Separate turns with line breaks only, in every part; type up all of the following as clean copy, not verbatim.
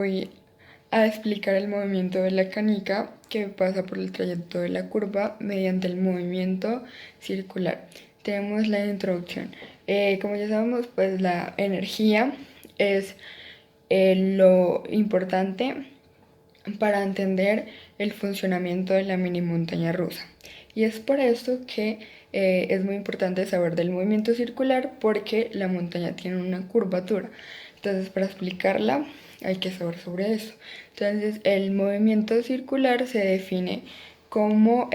Voy a explicar el movimiento de la canica que pasa por el trayecto de la curva mediante el movimiento circular. Tenemos la introducción. Como ya sabemos, pues la energía es lo importante para entender el funcionamiento de la mini montaña rusa. Y es por esto que es muy importante saber del movimiento circular, porque la montaña tiene una curvatura. Entonces, para explicarla hay que saber sobre eso. Entonces, el movimiento circular se define como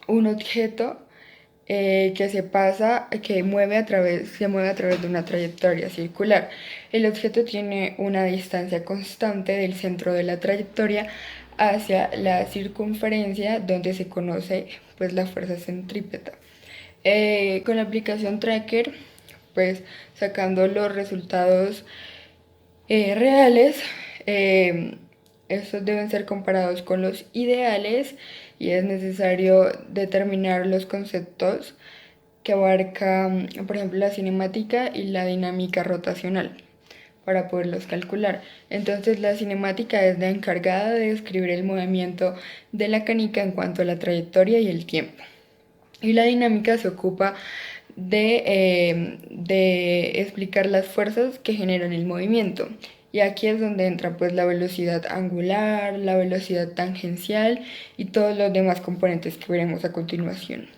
un objeto que se mueve a través de una trayectoria circular. El objeto tiene una distancia constante del centro de la trayectoria hacia la circunferencia, donde se conoce pues la fuerza centrípeta. Con la aplicación Tracker, pues sacando los resultados reales, estos deben ser comparados con los ideales y es necesario determinar los conceptos que abarcan, por ejemplo, la cinemática y la dinámica rotacional para poderlos calcular. Entonces, la cinemática es la encargada de describir el movimiento de la canica en cuanto a la trayectoria y el tiempo. Y la dinámica se ocupa de explicar las fuerzas que generan el movimiento. Y aquí es donde entra pues la velocidad angular, la velocidad tangencial y todos los demás componentes que veremos a continuación.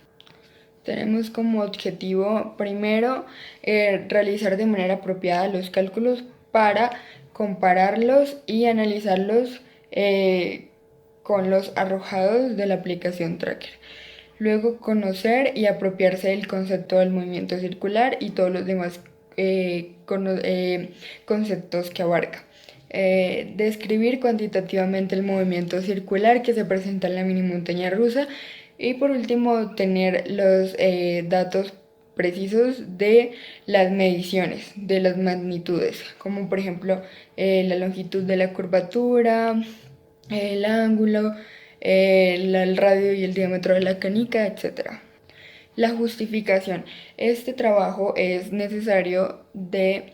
Tenemos como objetivo primero realizar de manera apropiada los cálculos para compararlos y analizarlos con los arrojados de la aplicación Tracker. Luego, conocer y apropiarse del concepto del movimiento circular y todos los demás conceptos que abarca. Describir cuantitativamente el movimiento circular que se presenta en la mini montaña rusa. Y por último, obtener los datos precisos de las mediciones, de las magnitudes, como por ejemplo la longitud de la curvatura, el ángulo, el radio y el diámetro de la canica, etc. La justificación. Este trabajo es necesario de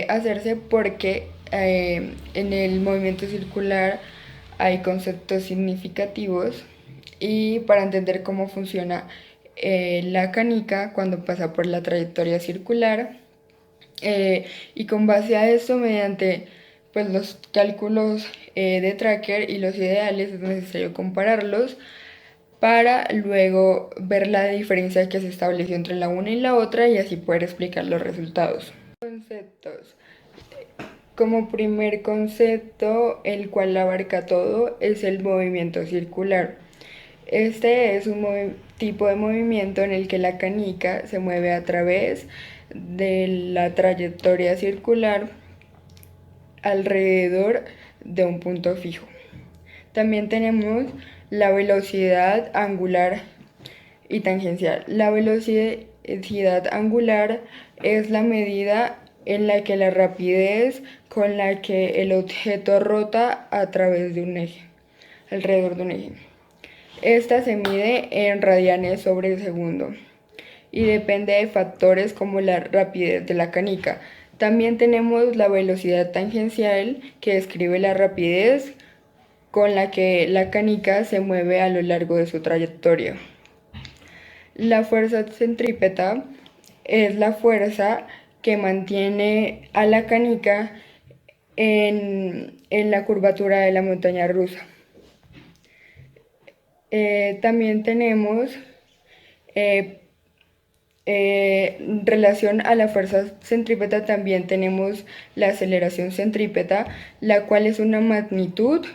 hacerse porque en el movimiento circular hay conceptos significativos y para entender cómo funciona la canica cuando pasa por la trayectoria circular, y con base a esto, mediante pues, los cálculos de Tracker y los ideales, es necesario compararlos para luego ver la diferencia que se estableció entre la una y la otra y así poder explicar los resultados. Conceptos. Como primer concepto, el cual abarca todo, es el movimiento circular. Este es un tipo de movimiento en el que la canica se mueve a través de la trayectoria circular alrededor de un punto fijo. También tenemos la velocidad angular y tangencial. La velocidad angular es la medida en la que la rapidez con la que el objeto rota a través de un eje, alrededor de un eje. Esta se mide en radianes sobre segundo y depende de factores como la rapidez de la canica. También tenemos la velocidad tangencial, que describe la rapidez con la que la canica se mueve a lo largo de su trayectoria. La fuerza centrípeta es la fuerza que mantiene a la canica en la curvatura de la montaña rusa. También tenemos relación a la fuerza centrípeta, también tenemos la aceleración centrípeta, la cual es una magnitud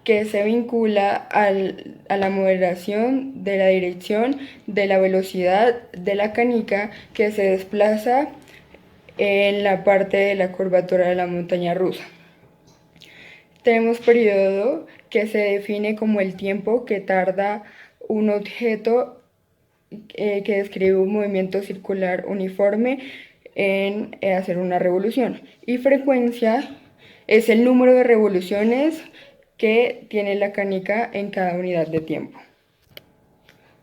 que se vincula a la moderación de la dirección de la velocidad de la canica que se desplaza en la parte de la curvatura de la montaña rusa. Tenemos periodo, que se define como el tiempo que tarda un objeto que describe un movimiento circular uniforme en hacer una revolución. Y frecuencia es el número de revoluciones que tiene la canica en cada unidad de tiempo.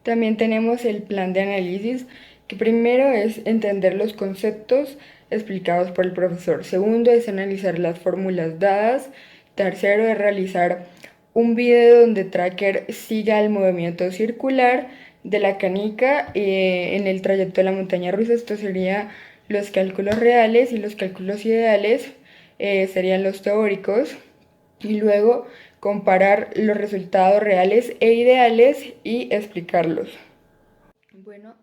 También tenemos el plan de análisis, que primero es entender los conceptos explicados por el profesor. Segundo es analizar las fórmulas dadas. Tercero es realizar un video donde Tracker siga el movimiento circular de la canica en el trayecto de la montaña rusa. Esto sería los cálculos reales, y los cálculos ideales serían los teóricos. Y luego comparar los resultados reales e ideales y explicarlos. Bueno,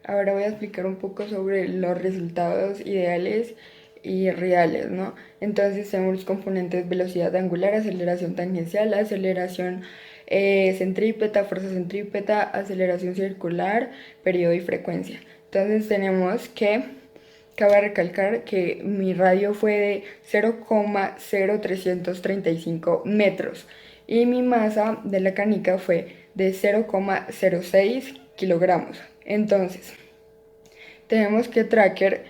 ahora voy a explicar un poco sobre los resultados ideales y reales, ¿no? Entonces tenemos los componentes: velocidad angular, aceleración tangencial, aceleración centrípeta, fuerza centrípeta, aceleración circular, periodo y frecuencia. Entonces tenemos que, cabe recalcar que mi radio fue de 0,0335 metros y mi masa de la canica fue de 0,06 kilogramos. Entonces, tenemos que Tracker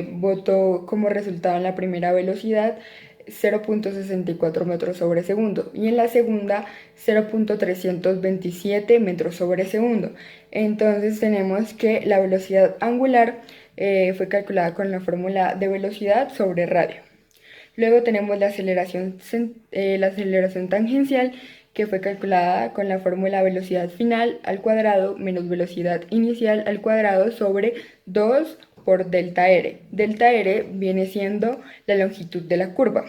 votó como resultado en la primera velocidad 0,64 metros sobre segundo y en la segunda 0,327 metros sobre segundo. Entonces tenemos que la velocidad angular fue calculada con la fórmula de velocidad sobre radio. Luego tenemos la aceleración tangencial, que fue calculada con la fórmula velocidad final al cuadrado menos velocidad inicial al cuadrado sobre 2 por delta R. Delta R viene siendo la longitud de la curva.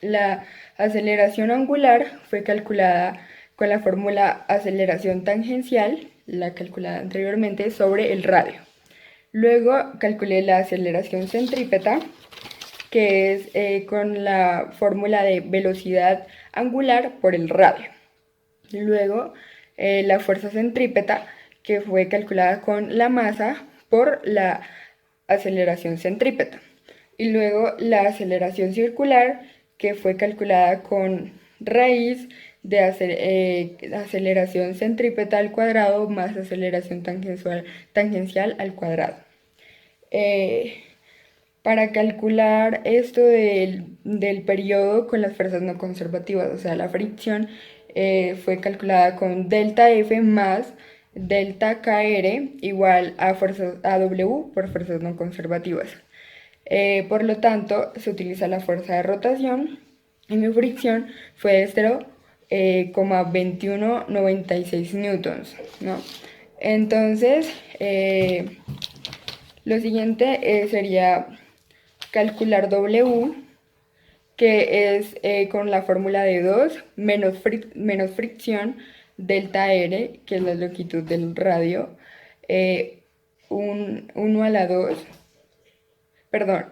La aceleración angular fue calculada con la fórmula aceleración tangencial, la calculada anteriormente, sobre el radio. Luego calculé la aceleración centrípeta, que es con la fórmula de velocidad angular por el radio. Luego la fuerza centrípeta, que fue calculada con la masa por la aceleración centrípeta. Y luego la aceleración circular, que fue calculada con raíz de aceleración centrípeta al cuadrado más aceleración tangencial al cuadrado. Para calcular esto del periodo con las fuerzas no conservativas, o sea, la fricción, fue calculada con delta F más delta KR igual a W por fuerzas no conservativas. Por lo tanto, se utiliza la fuerza de rotación y mi fricción fue de 0,2196 newtons, ¿no? Entonces, lo siguiente sería calcular W, que es con la fórmula de 2 menos fricción delta R, que es la longitud del radio, 1 a la 2, perdón,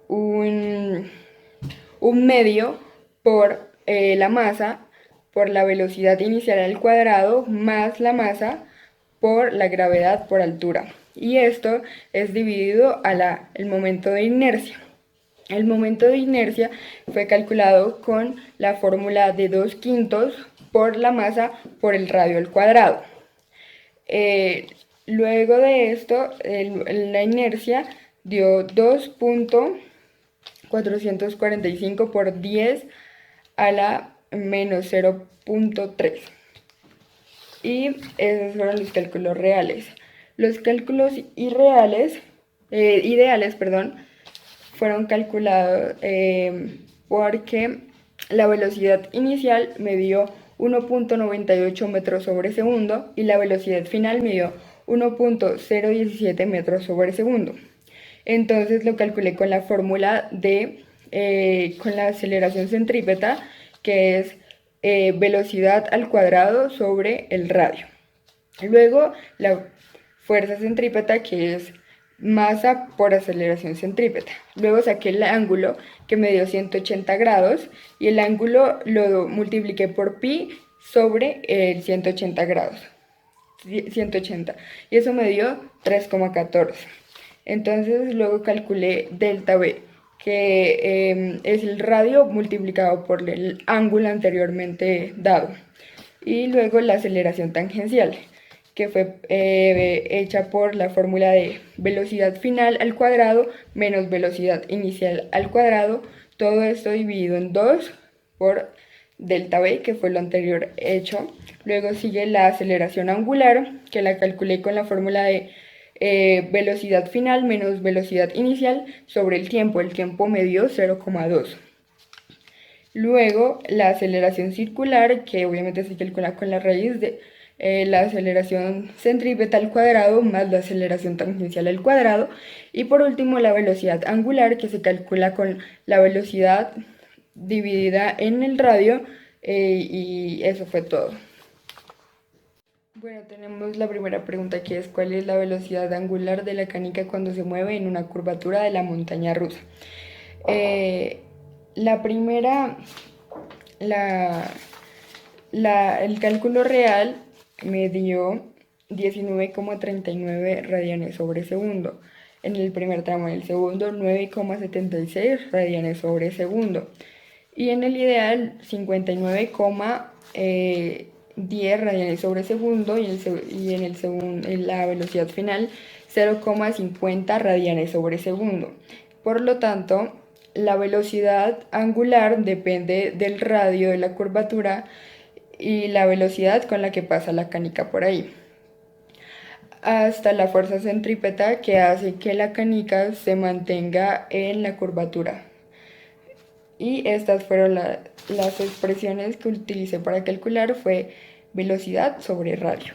un medio por la masa por la velocidad inicial al cuadrado más la masa por la gravedad por altura. Y esto es dividido el momento de inercia. El momento de inercia fue calculado con la fórmula de 2/5 por la masa por el radio al cuadrado. Luego de esto, la inercia dio 2,445 por 10 a la menos 0,3. Y esos fueron los cálculos reales. Los cálculos ideales, fueron calculados porque la velocidad inicial me dio 1,98 metros sobre segundo y la velocidad final me dio 1,017 metros sobre segundo. Entonces lo calculé con la fórmula con la aceleración centrípeta, que es velocidad al cuadrado sobre el radio. Luego la fuerza centrípeta, que es masa por aceleración centrípeta. Luego saqué el ángulo, que me dio 180 grados, y el ángulo lo multipliqué por pi sobre el 180 grados. 180. Y eso me dio 3,14. Entonces luego calculé delta B, que es el radio multiplicado por el ángulo anteriormente dado. Y luego la aceleración tangencial, que fue hecha por la fórmula de velocidad final al cuadrado menos velocidad inicial al cuadrado, todo esto dividido en 2 por delta B, que fue lo anterior hecho. Luego sigue la aceleración angular, que la calculé con la fórmula de velocidad final menos velocidad inicial sobre el tiempo me dio 0,2. Luego la aceleración circular, que obviamente se calcula con la raíz de la aceleración centrípeta al cuadrado más la aceleración tangencial al cuadrado. Y por último la velocidad angular, que se calcula con la velocidad dividida en el radio, y eso fue todo. Bueno, tenemos la primera pregunta, que es ¿cuál es la velocidad angular de la canica cuando se mueve en una curvatura de la montaña rusa? La primera, el cálculo real me dio 19,39 radianes sobre segundo. En el primer tramo, en el segundo 9,76 radianes sobre segundo. Y en el ideal 59,10 radianes sobre segundo, y en la velocidad final 0,50 radianes sobre segundo. Por lo tanto, la velocidad angular depende del radio de la curvatura y la velocidad con la que pasa la canica por ahí, hasta la fuerza centrípeta, que hace que la canica se mantenga en la curvatura. Y estas fueron las expresiones que utilicé para calcular, fue velocidad sobre radio.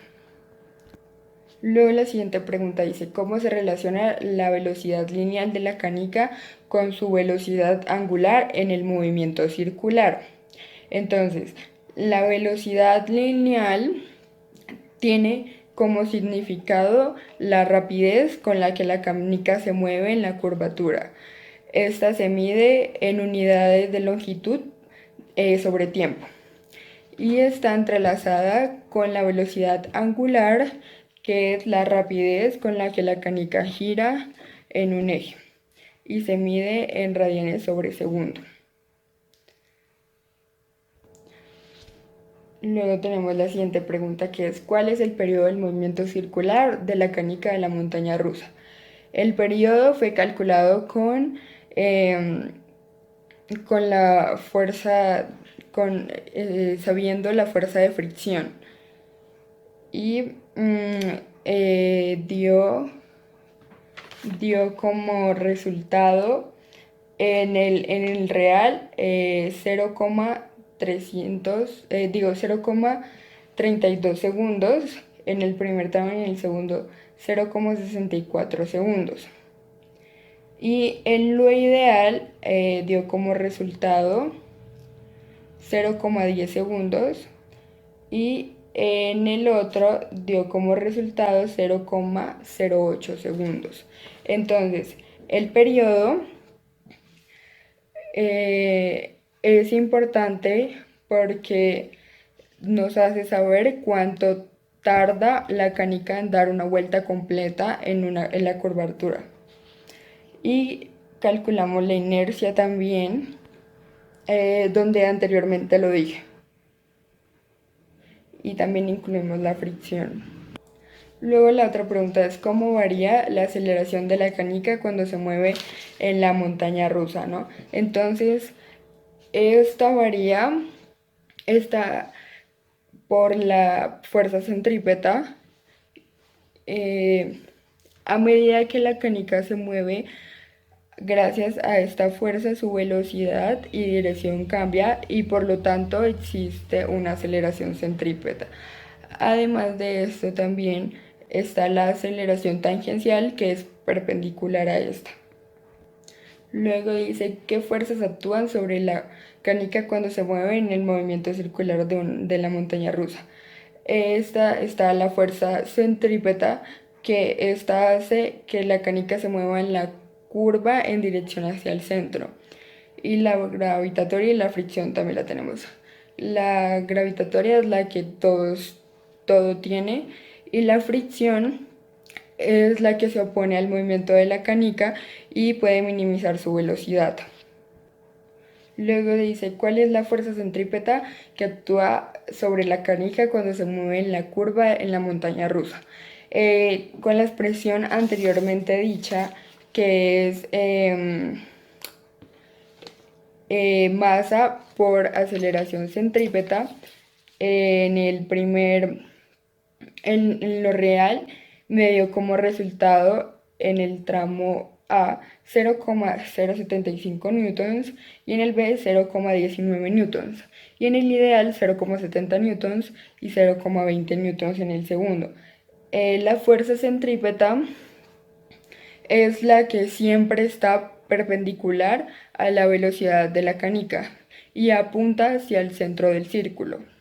Luego la siguiente pregunta dice, ¿cómo se relaciona la velocidad lineal de la canica con su velocidad angular en el movimiento circular? Entonces, la velocidad lineal tiene como significado la rapidez con la que la canica se mueve en la curvatura. Esta se mide en unidades de longitud sobre tiempo y está entrelazada con la velocidad angular, que es la rapidez con la que la canica gira en un eje, y se mide en radianes sobre segundo. Luego tenemos la siguiente pregunta, que es ¿cuál es el periodo del movimiento circular de la canica de la montaña rusa? El periodo fue calculado con la fuerza, sabiendo la fuerza de fricción, y dio como resultado en el real 0,32 segundos en el primer tramo, y en el segundo 0,64 segundos. Y en lo ideal dio como resultado 0,10 segundos, y en el otro dio como resultado 0,08 segundos. Entonces, el periodo es importante porque nos hace saber cuánto tarda la canica en dar una vuelta completa en la curvatura. Y calculamos la inercia también, donde anteriormente lo dije. Y también incluimos la fricción. Luego la otra pregunta es ¿cómo varía la aceleración de la canica cuando se mueve en la montaña rusa, ¿no? Entonces, esta varía por la fuerza centrípeta. A medida que la canica se mueve, gracias a esta fuerza, su velocidad y dirección cambia, y por lo tanto existe una aceleración centrípeta. Además de esto, también está la aceleración tangencial, que es perpendicular a esta. Luego dice qué fuerzas actúan sobre la canica cuando se mueve en el movimiento circular de la montaña rusa. Esta está la fuerza centrípeta, que esta hace que la canica se mueva en la curva en dirección hacia el centro. Y la gravitatoria y la fricción también la tenemos. La gravitatoria es la que todo tiene, y la fricción es la que se opone al movimiento de la canica y puede minimizar su velocidad. Luego dice, ¿cuál es la fuerza centrípeta que actúa sobre la canica cuando se mueve en la curva en la montaña rusa? Con la expresión anteriormente dicha, que es masa por aceleración centrípeta, en lo real me dio como resultado en el tramo A 0,075 newtons y en el B 0,19 newtons y en el ideal 0,70 newtons y 0,20 newtons en el segundo. La fuerza centrípeta es la que siempre está perpendicular a la velocidad de la canica y apunta hacia el centro del círculo.